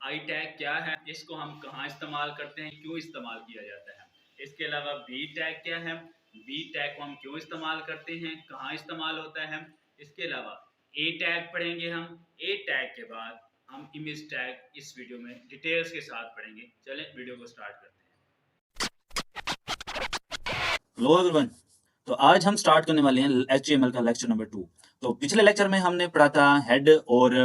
I tag क्या है, इसको हम कहाँ इस्तेमाल करते हैं, क्यों इस्तेमाल किया जाता है। इसके अलावा बी टैग क्या है, बी टैग को हम क्यों इस्तेमाल करते हैं, कहाँ इस्तेमाल होता है। इसके अलावा ए टैग पढ़ेंगे हम। ए टैग के बाद हम इमेज टैग इस वीडियो में डिटेल्स के साथ पढ़ेंगे। चलें वीडियो को स्टार्ट करते हैं। Hello everyone. तो आज हम स्टार्ट करने वाले हैं HTML का लेक्चर नंबर 2। तो पिछले लेक्चर में हमने पढ़ा था हेड और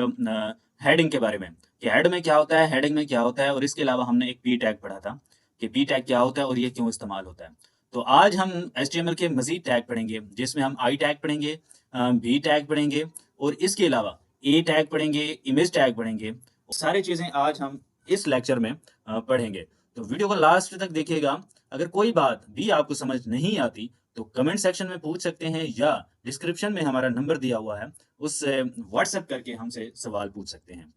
हेडिंग के बारे में कि हेड में क्या होता है, हेडिंग में क्या होता है, और इसके अलावा हमने एक पी टैग पढ़ा था कि पी टैग क्या होता है और ये क्यों इस्तेमाल होता है। तो आज हम HTML के मजीद टैग पढ़ेंगे जिसमें हम आई टैग पढ़ेंगे, बी टैग पढ़ेंगे और इसके अलावा ए टैग पढ़ेंगे, इमेज टैग पढ़ेंगे। सारी चीज़ें आज हम इस लेक्चर में पढ़ेंगे। तो वीडियो को लास्ट तक देखिएगा। अगर कोई बात भी आपको समझ नहीं आती तो कमेंट सेक्शन में पूछ सकते हैं या डिस्क्रिप्शन में हमारा नंबर दिया हुआ है, उससे व्हाट्सएप करके हमसे सवाल पूछ सकते हैं।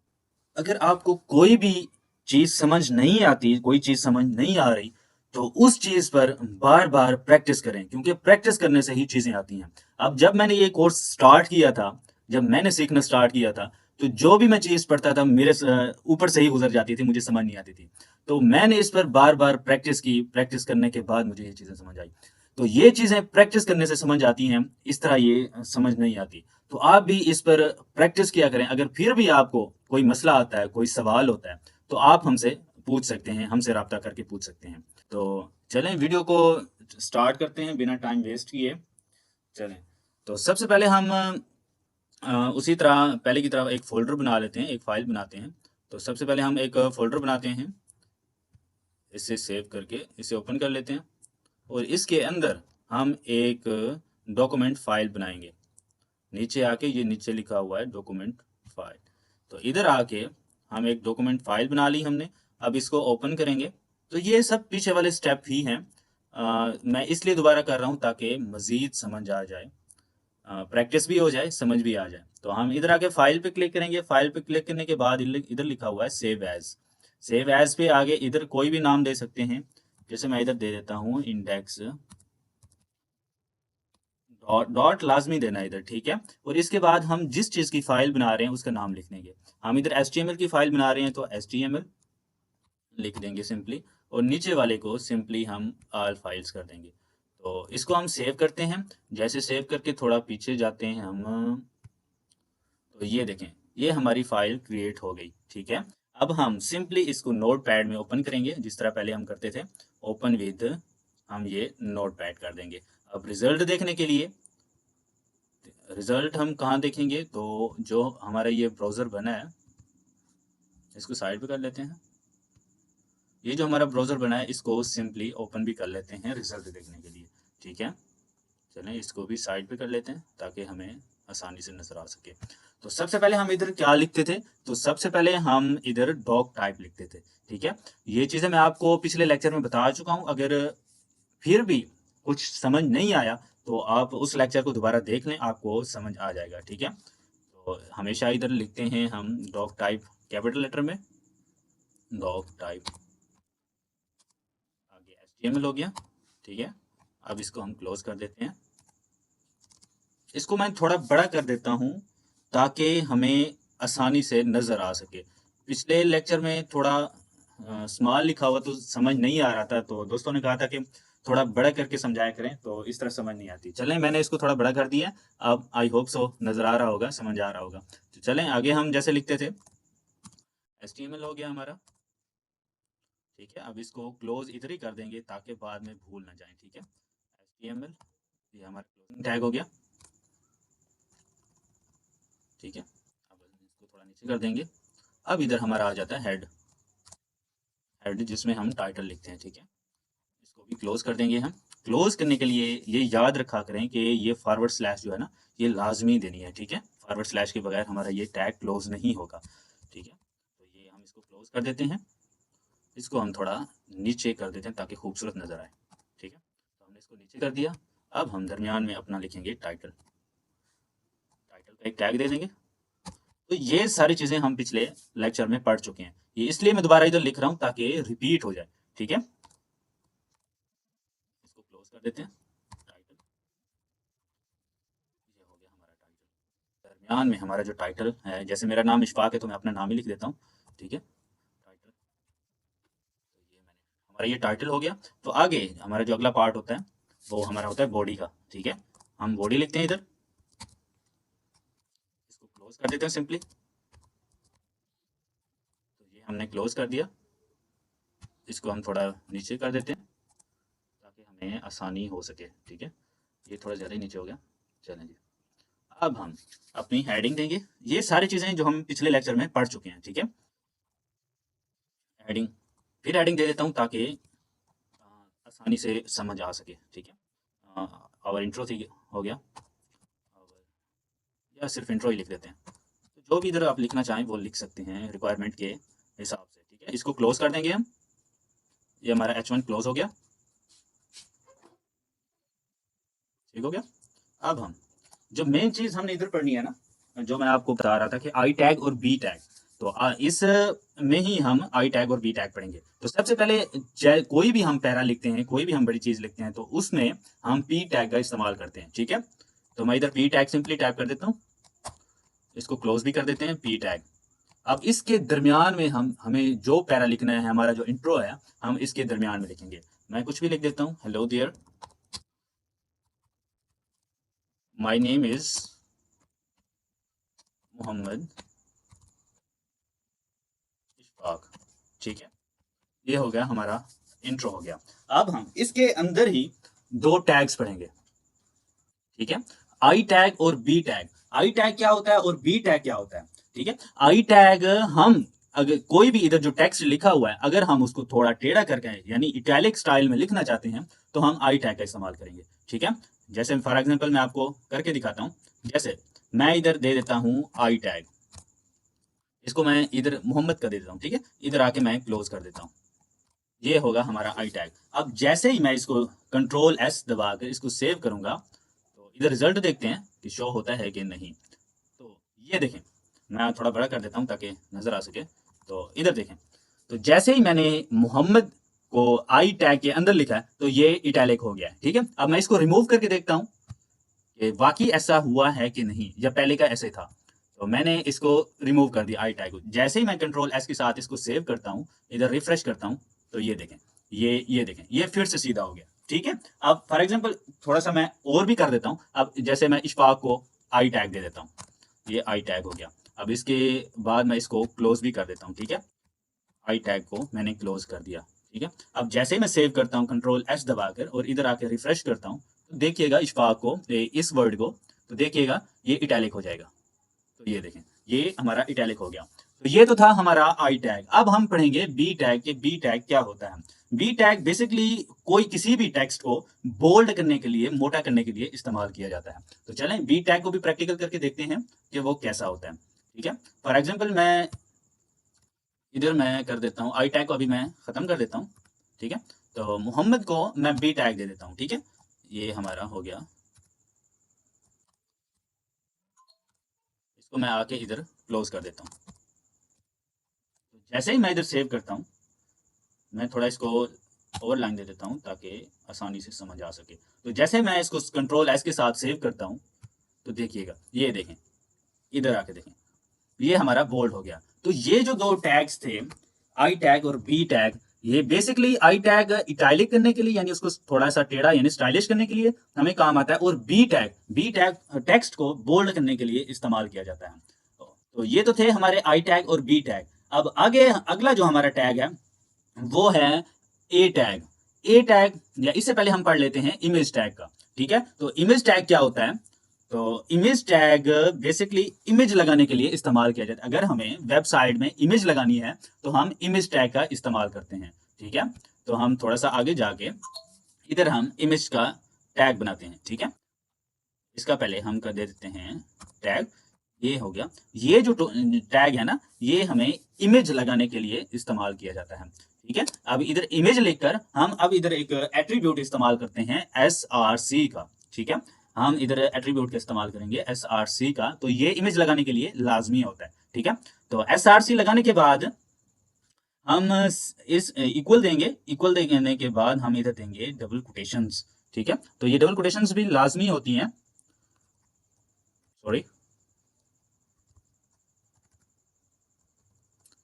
अगर आपको कोई भी चीज़ समझ नहीं आती, कोई चीज़ समझ नहीं आ रही, तो उस चीज़ पर बार बार प्रैक्टिस करें क्योंकि प्रैक्टिस करने से ही चीज़ें आती हैं। अब जब मैंने ये कोर्स स्टार्ट किया था, जब मैंने सीखना स्टार्ट किया था, तो जो भी मैं चीज़ पढ़ता था मेरे ऊपर से ही गुजर जाती थी, मुझे समझ नहीं आती थी। तो मैंने इस पर बार बार प्रैक्टिस की, प्रैक्टिस करने के बाद मुझे ये चीज़ें समझ आई। तो ये चीज़ें प्रैक्टिस करने से समझ आती हैं, इस तरह ये समझ नहीं आती। तो आप भी इस पर प्रैक्टिस किया करें। अगर फिर भी आपको कोई मसला आता है, कोई सवाल होता है, तो आप हमसे पूछ सकते हैं, हमसे राब्ता करके पूछ सकते हैं। तो चलें वीडियो को स्टार्ट करते हैं बिना टाइम वेस्ट किए। चलें, तो सबसे पहले हम उसी तरह पहले की तरह एक फ़ोल्डर बना लेते हैं, एक फ़ाइल बनाते हैं। तो सबसे पहले हम एक फ़ोल्डर बनाते हैं, इसे सेव करके इसे ओपन कर लेते हैं और इसके अंदर हम एक डॉक्यूमेंट फ़ाइल बनाएंगे। नीचे आके ये नीचे लिखा हुआ है डॉक्यूमेंट फाइल। तो इधर आके हम एक डॉक्यूमेंट फाइल बना ली हमने। अब इसको ओपन करेंगे। तो ये सब पीछे वाले स्टेप ही हैं। मैं इसलिए दोबारा कर रहा हूँ ताकि मज़ीद समझ आ जाए, प्रैक्टिस भी हो जाए, समझ भी आ जाए। तो हम इधर आके फाइल पे क्लिक करेंगे। फाइल पे क्लिक करने के बाद इधर लिखा हुआ है सेव एज। सेव एज पे आगे इधर कोई भी नाम दे सकते हैं। जैसे मैं इधर दे देता हूँ इंडेक्स डॉट डॉट लाजमी देना है इधर, ठीक है। और इसके बाद हम जिस चीज़ की फाइल बना रहे हैं उसका नाम लिख देंगे। हम इधर HTML की फाइल बना रहे हैं तो HTML लिख देंगे सिंपली, और नीचे वाले को सिंपली हम ऑल फाइल्स कर देंगे। तो इसको हम सेव करते हैं। जैसे सेव करके थोड़ा पीछे जाते हैं हम, तो ये देखें, ये हमारी फाइल क्रिएट हो गई, ठीक है। अब हम सिंपली इसको नोट पैड में ओपन करेंगे जिस तरह पहले हम करते थे। ओपन विद, हम ये नोट पैड कर देंगे। अब रिजल्ट देखने के लिए रिजल्ट हम कहाँ देखेंगे, तो जो हमारा ये ब्राउज़र बना है इसको साइड पे कर लेते हैं। ये जो हमारा ब्राउज़र बना है इसको सिंपली ओपन भी कर लेते हैं रिजल्ट देखने के लिए, ठीक है। चलें इसको भी साइड पे कर लेते हैं ताकि हमें आसानी से नज़र आ सके। तो सबसे पहले हम इधर क्या लिखते थे, तो सबसे पहले हम इधर डॉक टाइप लिखते थे, ठीक है। ये चीज़ें मैं आपको पिछले लेक्चर में बता चुका हूँ। अगर फिर भी कुछ समझ नहीं आया तो आप उस लेक्चर को दोबारा देख लें, आपको समझ आ जाएगा, ठीक है। तो हमेशा इधर लिखते हैं हम डॉक टाइप कैपिटल लेटर में, डॉक टाइप, आगे HTML हो गया, ठीक है। अब इसको हम क्लोज कर देते हैं। इसको मैं थोड़ा बड़ा कर देता हूँ ताकि हमें आसानी से नज़र आ सके। पिछले लेक्चर में थोड़ा स्मॉल लिखा हुआ तो समझ नहीं आ रहा था, तो दोस्तों ने कहा था कि थोड़ा बड़ा करके समझाया करें, तो इस तरह समझ नहीं आती। चलें मैंने इसको थोड़ा बड़ा कर दिया। अब आई होप सो नज़र आ रहा होगा, समझ आ रहा होगा। तो चलें आगे हम जैसे लिखते थे, HTML हो गया हमारा, ठीक है। अब इसको क्लोज इधर ही कर देंगे ताकि बाद में भूल ना जाए, ठीक है। HTML, ये हमारा क्लोजिंग टैग हो गया, ठीक है। अब इसको थोड़ा नीचे कर देंगे। अब इधर हमारा आ जाता है हेड, हेड जिसमें हम टाइटल लिखते हैं, ठीक है। इसको भी क्लोज कर देंगे हम। क्लोज करने के लिए ये याद रखा करें कि ये फॉरवर्ड स्लैश जो है ना, ये लाजमी देनी है, ठीक है। फॉरवर्ड स्लैश के बगैर हमारा ये टैग क्लोज नहीं होगा, ठीक है। तो ये हम इसको क्लोज कर देते हैं। इसको हम थोड़ा नीचे कर देते हैं ताकि खूबसूरत नज़र आए, ठीक है। तो हमने इसको नीचे कर दिया। अब हम दरमियान में अपना लिखेंगे टाइटल, टाइटल का एक टैग दे देंगे। तो ये सारी चीज़ें हम पिछले लेक्चर में पढ़ चुके हैं। ये इसलिए मैं दोबारा इधर लिख रहा हूँ ताकि रिपीट हो जाए, ठीक है। इसको क्लोज कर देते हैं। टाइटल, ये हो गया हमारा टाइटल। दरमियान में हमारा जो टाइटल है, जैसे मेरा नाम इशफाक है तो मैं अपना नाम ही लिख देता हूँ, ठीक है। हमारा ये टाइटल हो गया। तो आगे हमारा जो अगला पार्ट होता है वो हमारा होता है बॉडी का, ठीक है। हम बॉडी लिखते हैं इधर, इसको क्लोज कर देते हैं सिंपली। तो ये हमने क्लोज कर दिया, इसको हम थोड़ा नीचे कर देते हैं ताकि हमें आसानी हो सके, ठीक है। ये थोड़ा ज़्यादा ही नीचे हो गया, चलें जी। अब हम अपनी हेडिंग देंगे, ये सारी चीज़ें जो हम पिछले लेक्चर में पढ़ चुके हैं, ठीक है। हेडिंग, फिर हेडिंग दे देता हूँ ताकि आसानी से समझ आ सके, ठीक है। और इंट्रो थी हो गया, या सिर्फ इंट्रो ही लिख देते हैं। तो जो भी इधर आप लिखना चाहें वो लिख सकते हैं रिक्वायरमेंट के हिसाब से, ठीक है। इसको क्लोज कर देंगे हम, ये हमारा H1 क्लोज हो गया, ठीक हो गया। अब हम जो मेन चीज़ हमने इधर पढ़नी है ना, जो मैं आपको बता रहा था कि आई टैग और बी टैग, तो इस में ही हम आई टैग और बी टैग पढ़ेंगे। तो सबसे पहले कोई भी हम पैरा लिखते हैं, कोई भी हम बड़ी चीज़ लिखते हैं, तो उसमें हम पी टैग का इस्तेमाल करते हैं, ठीक है। तो मैं इधर पी टैग सिंपली टाइप कर देता हूँ, इसको क्लोज भी कर देते हैं, पी टैग। अब इसके दरमियान में हमें जो पैरा लिखना है, हमारा जो इंट्रो है, हम इसके दरमियान में लिखेंगे। मैं कुछ भी लिख देता हूँ, hello there, my name is Mohammad Ishfaq, ठीक है। ये हो गया हमारा इंट्रो हो गया। अब हम इसके अंदर ही दो टैग्स पढ़ेंगे, ठीक है। आई टैग और बी टैग। आई टैग क्या होता है और बी टैग क्या होता है, ठीक है। आई टैग, हम अगर कोई भी इधर जो टेक्स्ट लिखा हुआ है, अगर हम उसको थोड़ा टेढ़ा करके यानी इटैलिक स्टाइल में लिखना चाहते हैं, तो हम आई टैग का इस्तेमाल करेंगे, ठीक है। जैसे फॉर एग्जांपल मैं आपको करके दिखाता हूँ। जैसे मैं इधर दे देता हूँ आई टैग, इसको मैं इधर मोहम्मद का दे देता हूँ, ठीक है। इधर आके मैं क्लोज कर देता हूँ, ये होगा हमारा आई टैग। अब जैसे ही मैं इसको कंट्रोल एस दबा कर इसको सेव करूंगा, तो इधर रिजल्ट देखते हैं कि शो होता है कि नहीं। तो ये देखें, मैं थोड़ा बड़ा कर देता हूँ ताकि नजर आ सके। तो इधर देखें, तो जैसे ही मैंने मोहम्मद को आई टैग के अंदर लिखा है, तो ये इटैलिक हो गया है, ठीक है। अब मैं इसको रिमूव करके देखता हूँ कि वाकई ऐसा हुआ है कि नहीं, या पहले का ऐसे था। तो मैंने इसको रिमूव कर दिया आई टैग को। जैसे ही मैं कंट्रोल एस के साथ इसको सेव करता हूँ, इधर रिफ्रेश करता हूँ, तो ये देखें, ये देखें, ये फिर से सीधा हो गया, ठीक है। अब फॉर एग्जांपल थोड़ा सा मैं और भी कर देता हूँ। अब जैसे मैं इशफाक को आई टैग दे देता हूँ, ये आई टैग हो गया। अब इसके बाद मैं इसको क्लोज भी कर देता हूँ, ठीक है। आई टैग को मैंने क्लोज कर दिया, ठीक है। अब जैसे ही मैं सेव करता हूँ कंट्रोल एस दबाकर और इधर आके रिफ्रेश करता हूँ, तो देखिएगा इशफाक को, इस वर्ड को, तो देखिएगा ये इटैलिक हो जाएगा। तो ये देखें, ये हमारा इटैलिक हो गया। तो ये तो था हमारा आई टैग। अब हम पढ़ेंगे बी टैग के बी टैग क्या होता है। बी टैग बेसिकली कोई किसी भी टेक्स्ट को बोल्ड करने के लिए, मोटा करने के लिए इस्तेमाल किया जाता है। तो चलें बी टैग को भी प्रैक्टिकल करके देखते हैं कि वो कैसा होता है, ठीक है। फॉर एग्जाम्पल मैं इधर मैं कर देता हूँ, आई टैग को अभी मैं खत्म कर देता हूँ, ठीक है। तो मोहम्मद को मैं बी टैग दे देता हूँ, ठीक है। ये हमारा हो गया, इसको मैं आके इधर क्लोज कर देता हूँ। तो जैसे ही मैं इधर सेव करता हूँ, मैं थोड़ा इसको ओवर लाइन दे देता हूँ ताकि आसानी से समझ आ सके। तो जैसे मैं इसको कंट्रोल एस के साथ सेव करता हूँ, तो देखिएगा, ये देखें, इधर आके देखें, ये हमारा बोल्ड हो गया। तो ये जो दो टैग्स थे, आई टैग और बी टैग, ये बेसिकली आई टैग इटैलिक करने के लिए, यानी उसको थोड़ा सा टेढ़ा यानी स्टाइलिश करने के लिए हमें काम आता है, और बी टैग टेक्स्ट को बोल्ड करने के लिए इस्तेमाल किया जाता है। तो ये तो थे हमारे आई टैग और बी टैग। अब आगे अगला जो हमारा टैग है वो है ए टैग। ए टैग, या इससे पहले हम पढ़ लेते हैं इमेज टैग का, ठीक है। तो इमेज टैग क्या होता है? तो इमेज टैग बेसिकली इमेज लगाने के लिए इस्तेमाल किया जाता है। अगर हमें वेबसाइट में इमेज लगानी है तो हम इमेज टैग का इस्तेमाल करते हैं, ठीक है। तो हम थोड़ा सा आगे जाके इधर हम इमेज का टैग बनाते हैं, ठीक है। इसका पहले हम कर दे देते हैं टैग, ये हो गया। ये जो टैग है ना, ये हमें इमेज लगाने के लिए इस्तेमाल किया जाता है, ठीक है। अब इधर इमेज लिखकर हम अब इधर एक एट्रीब्यूट इस्तेमाल करते हैं SRC का, ठीक है। हम इधर एट्रीब्यूट का इस्तेमाल करेंगे SRC का, तो ये इमेज लगाने के लिए लाजमी होता है, ठीक है। तो SRC लगाने के बाद हम इस इक्वल देंगे, इक्वल देने के बाद हम इधर देंगे डबल कोटेशंस, ठीक है। तो ये डबल कोटेशंस भी लाजमी होती हैं, सॉरी,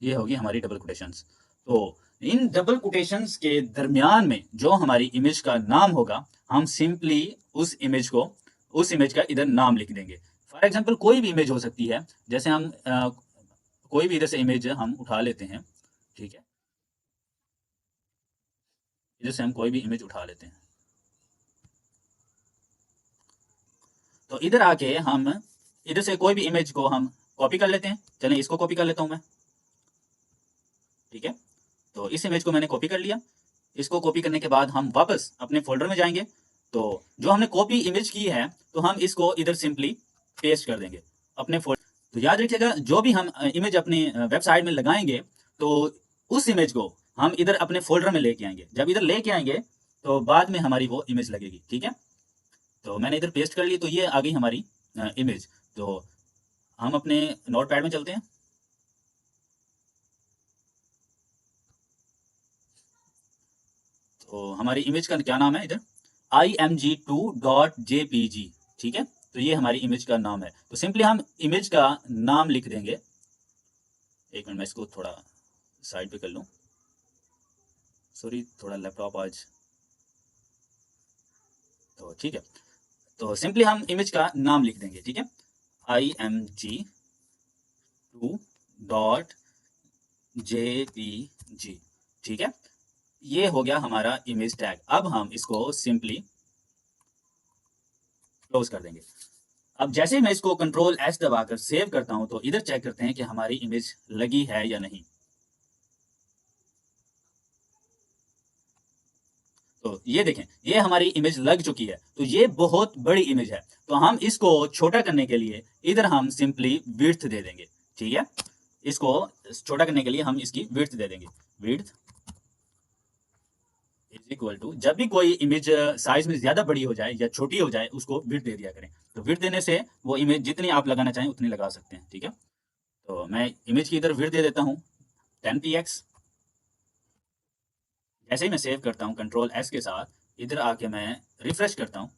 ये होगी हमारी डबल कोटेशंस। तो इन डबल कोटेशंस के दरमियान में जो हमारी इमेज का नाम होगा, हम सिंपली उस इमेज का इधर नाम लिख देंगे। फॉर एग्जांपल कोई भी इमेज हो सकती है, जैसे हम कोई भी इधर से इमेज हम उठा लेते हैं, ठीक है, इधर से हम कोई भी इमेज उठा लेते हैं। तो इधर आके हम इधर से कोई भी इमेज को हम कॉपी कर लेते हैं। चलें इसको कॉपी कर लेता हूं मैं, ठीक है। तो इस इमेज को मैंने कॉपी कर लिया। इसको कॉपी करने के बाद हम वापस अपने फोल्डर में जाएंगे। तो जो हमने कॉपी इमेज की है, तो हम इसको इधर सिंपली पेस्ट कर देंगे अपने फोल्डर। तो याद रखिएगा, जो भी हम इमेज अपनी वेबसाइट में लगाएंगे, तो उस इमेज को हम इधर अपने फोल्डर में लेके आएंगे। जब इधर लेके आएंगे तो बाद में हमारी वो इमेज लगेगी, ठीक है। तो मैंने इधर पेस्ट कर ली, तो ये आ गई हमारी इमेज। तो हम अपने नोटपैड में चलते हैं। तो हमारी इमेज का क्या नाम है इधर, img2.jpg, ठीक है। तो ये हमारी इमेज का नाम है। तो सिंपली हम इमेज का नाम लिख देंगे। एक मिनट, मैं इसको थोड़ा साइड पे कर लूं, सॉरी, थोड़ा लैपटॉप आज, तो ठीक है। तो सिंपली हम इमेज का नाम लिख देंगे, ठीक है, img2.jpg, ठीक है। ये हो गया हमारा इमेज टैग। अब हम इसको सिंपली क्लोज कर देंगे। अब जैसे मैं इसको कंट्रोल एस दबाकर सेव करता हूं, तो इधर चेक करते हैं कि हमारी इमेज लगी है या नहीं। तो ये देखें, ये हमारी इमेज लग चुकी है। तो ये बहुत बड़ी इमेज है। तो हम इसको छोटा करने के लिए इधर हम सिंपली विड्थ दे देंगे, ठीक है। इसको छोटा करने के लिए हम इसकी विड्थ दे देंगे। विड्थ इज इक्वल टू, जब भी कोई इमेज साइज में ज्यादा बड़ी हो जाए या छोटी हो जाए, उसको विड्थ दे दिया करें। तो विड्थ देने से वो इमेज जितनी आप लगाना चाहें उतनी लगा सकते हैं, ठीक है। तो मैं इमेज की इधर विड्थ दे देता हूँ 10px। जैसे ही मैं सेव करता हूँ कंट्रोल एस के साथ, इधर आके मैं रिफ्रेश करता हूँ,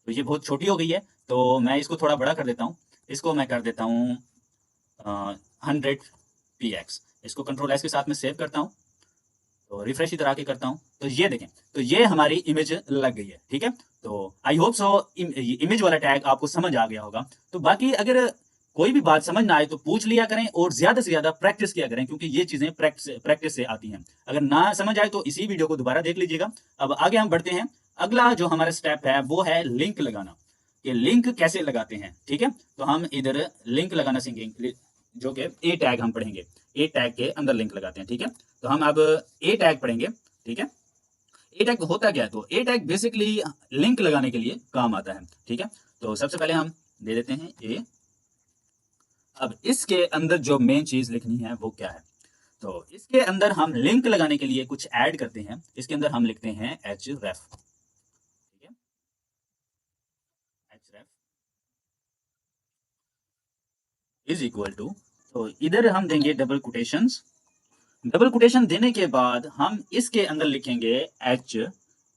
तो ये बहुत छोटी हो गई है। तो मैं इसको थोड़ा बड़ा कर देता हूँ। इसको मैं कर देता हूँ 100px। इसको कंट्रोल एस के साथ मैं सेव करता हूँ, तो रिफ्रेश इधर आके करता हूँ। तो ये देखें, तो ये हमारी इमेज लग गई है, ठीक है। तो आई होप सो इमेज वाला टैग आपको समझ आ गया होगा। तो बाकी अगर कोई भी बात समझ ना आए तो पूछ लिया करें और ज्यादा से ज्यादा प्रैक्टिस किया करें, क्योंकि ये चीजें प्रैक्टिस से आती हैं। अगर ना समझ आए तो इसी वीडियो को दोबारा देख लीजिएगा। अब आगे हम बढ़ते हैं। अगला जो हमारा स्टेप है वो है लिंक लगाना, कि लिंक कैसे लगाते हैं, ठीक है। तो हम इधर लिंक लगाना सीखेंगे, जो कि ए टैग हम पढ़ेंगे। ए टैग के अंदर लिंक लगाते हैं, ठीक है। तो हम अब ए टैग पढ़ेंगे, ठीक है। ए टैग होता क्या है, तो ए टैग बेसिकली लिंक लगाने के लिए काम आता है, ठीक है। तो सबसे पहले हम दे देते हैं ए। अब इसके अंदर जो मेन चीज लिखनी है वो क्या है, तो इसके अंदर हम लिंक लगाने के लिए कुछ ऐड करते हैं। इसके अंदर हम लिखते हैं href, ठीक है। href इज इक्वल टू, तो इधर हम देंगे डबल कोटेशंस। डबल कोटेशन देने के बाद हम इसके अंदर लिखेंगे एच,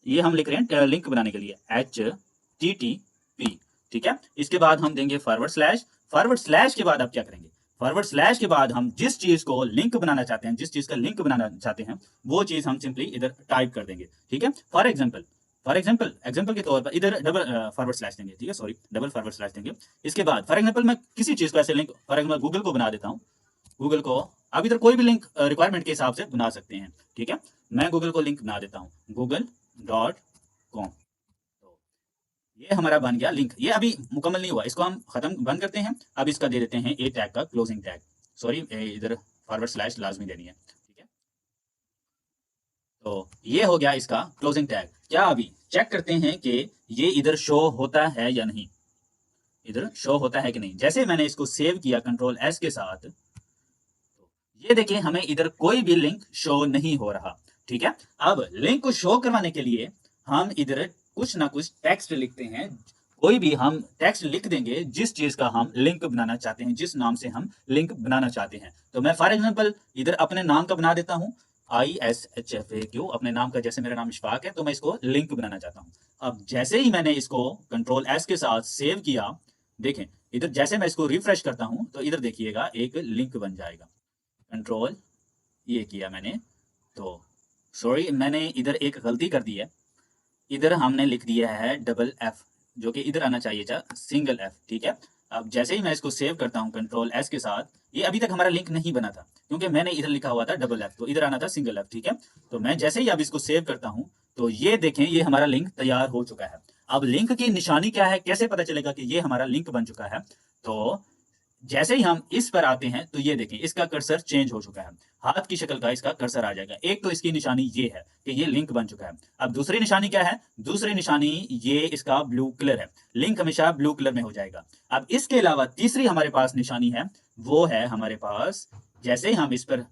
ये हम लिख रहे हैं लिंक बनाने के लिए HTTP, ठीक है। इसके बाद हम देंगे फॉरवर्ड स्लैश। फॉरवर्ड स्लैश के बाद आप क्या करेंगे, फॉरवर्ड स्लैश के बाद हम जिस चीज को लिंक बनाना चाहते हैं, जिस चीज का लिंक बनाना चाहते हैं, वो चीज हम सिंपली इधर टाइप कर देंगे, ठीक है। एग्जाम्पल के तौर पर इधर डबल फॉरवर्ड स्लैश देंगे, ठीक है, सॉरी, डबल फॉरवर्ड स्लैश देंगे। इसके बाद फॉर एग्जाम्पल मैं किसी चीज को ऐसे लिंक, फॉर एग्जाम्पल गूगल को बना देता हूँ। गूगल को आप इधर कोई भी लिंक रिक्वायरमेंट के हिसाब से बना सकते हैं, ठीक है। मैं गूगल को लिंक बना देता हूँ google.com। तो ये हमारा बन गया लिंक। ये अभी मुकम्मल नहीं हुआ, इसको हम खत्म बंद करते हैं। अब इसका दे देते हैं ए टैग का क्लोजिंग टैग, सॉरी, इधर फॉरवर्ड स्लैश लाजमी देनी है, ठीक है। तो ये हो गया इसका क्लोजिंग टैग। क्या अभी चेक करते हैं कि ये इधर शो होता है या नहीं, इधर शो होता है कि नहीं। जैसे मैंने इसको सेव किया कंट्रोल एस के साथ, ये देखिए हमें इधर कोई भी लिंक शो नहीं हो रहा, ठीक है। अब लिंक को शो करवाने के लिए हम इधर कुछ ना कुछ टेक्स्ट लिखते हैं। कोई भी हम टेक्स्ट लिख देंगे जिस चीज का हम लिंक बनाना चाहते हैं, जिस नाम से हम लिंक बनाना चाहते हैं। तो मैं फॉर एग्जांपल इधर अपने नाम का बना देता हूँ ISHFAQ, अपने नाम का, जैसे मेरा नाम इशफाक है तो मैं इसको लिंक बनाना चाहता हूँ। अब जैसे ही मैंने इसको कंट्रोल एस के साथ सेव किया, देखें इधर जैसे मैं इसको रिफ्रेश करता हूँ तो इधर देखिएगा एक लिंक बन जाएगा। कंट्रोल ये किया मैंने, तो सॉरी, मैंने इधर एक गलती कर दी है। इधर हमने लिख दिया है डबल एफ, जो कि इधर आना चाहिए था सिंगल एफ। ठीक है, अब जैसे ही मैं इसको सेव करता हूँ कंट्रोल एस के साथ, ये अभी तक हमारा लिंक नहीं बना था क्योंकि मैंने इधर लिखा हुआ था डबल एफ, तो इधर आना था सिंगल एफ। ठीक है, तो मैं जैसे ही अब इसको सेव करता हूँ तो ये देखें, ये हमारा लिंक तैयार हो चुका है। अब लिंक की निशानी क्या है, कैसे पता चलेगा कि ये हमारा लिंक बन चुका है? तो जैसे ही हम इस पर आते हैं तो ये देखें, इसका कर्सर चेंज हो चुका है, हाथ की शक्ल का इसका कर्सर आ जाएगा। एक तो इसकी निशानी ये है कि ये लिंक बन चुका है। अब दूसरी निशानी क्या है? दूसरी निशानी ये इसका ब्लू कलर है, लिंक हमेशा ब्लू कलर में हो जाएगा। अब इसके अलावा तीसरी हमारे पास निशानी है, वो है हमारे पास, जैसे ही हम इस पर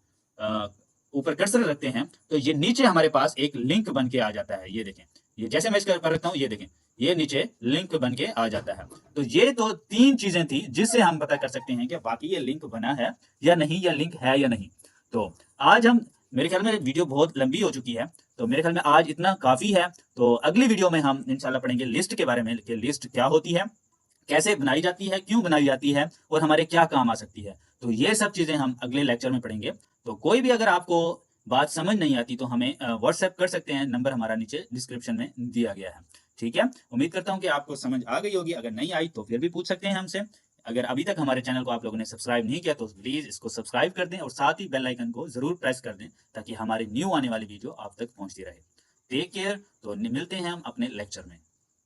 ऊपर कर्सर रखते हैं तो ये नीचे हमारे पास एक लिंक बन के आ जाता है। ये देखें, ये जैसे मैं इसके ऊपर रखता हूँ, ये देखें, ये नीचे लिंक बन के आ जाता है। तो ये तो तीन चीजें थी जिससे हम पता कर सकते हैं कि बाकी ये लिंक बना है या नहीं, या लिंक है या नहीं। तो आज हम, मेरे ख्याल में वीडियो बहुत लंबी हो चुकी है, तो मेरे ख्याल में आज इतना काफी है। तो अगली वीडियो में हम इंशाल्लाह पढ़ेंगे लिस्ट के बारे में, कि लिस्ट क्या होती है, कैसे बनाई जाती है, क्यों बनाई जाती है, और हमारे क्या काम आ सकती है। तो ये सब चीजें हम अगले लेक्चर में पढ़ेंगे। तो कोई भी अगर आपको बात समझ नहीं आती तो हमें व्हाट्सएप कर सकते हैं, नंबर हमारा नीचे डिस्क्रिप्शन में दिया गया है। ठीक है, उम्मीद करता हूं कि आपको समझ आ गई होगी। अगर नहीं आई तो फिर भी पूछ सकते हैं हमसे। अगर अभी तक हमारे चैनल को आप लोगों ने सब्सक्राइब नहीं किया तो प्लीज इसको सब्सक्राइब कर दें और साथ ही बेल आइकन को जरूर प्रेस कर दें, ताकि हमारी न्यू आने वाली वीडियो आप तक पहुंचती रहे। Take care. तो मिलते हैं हम अपने लेक्चर में।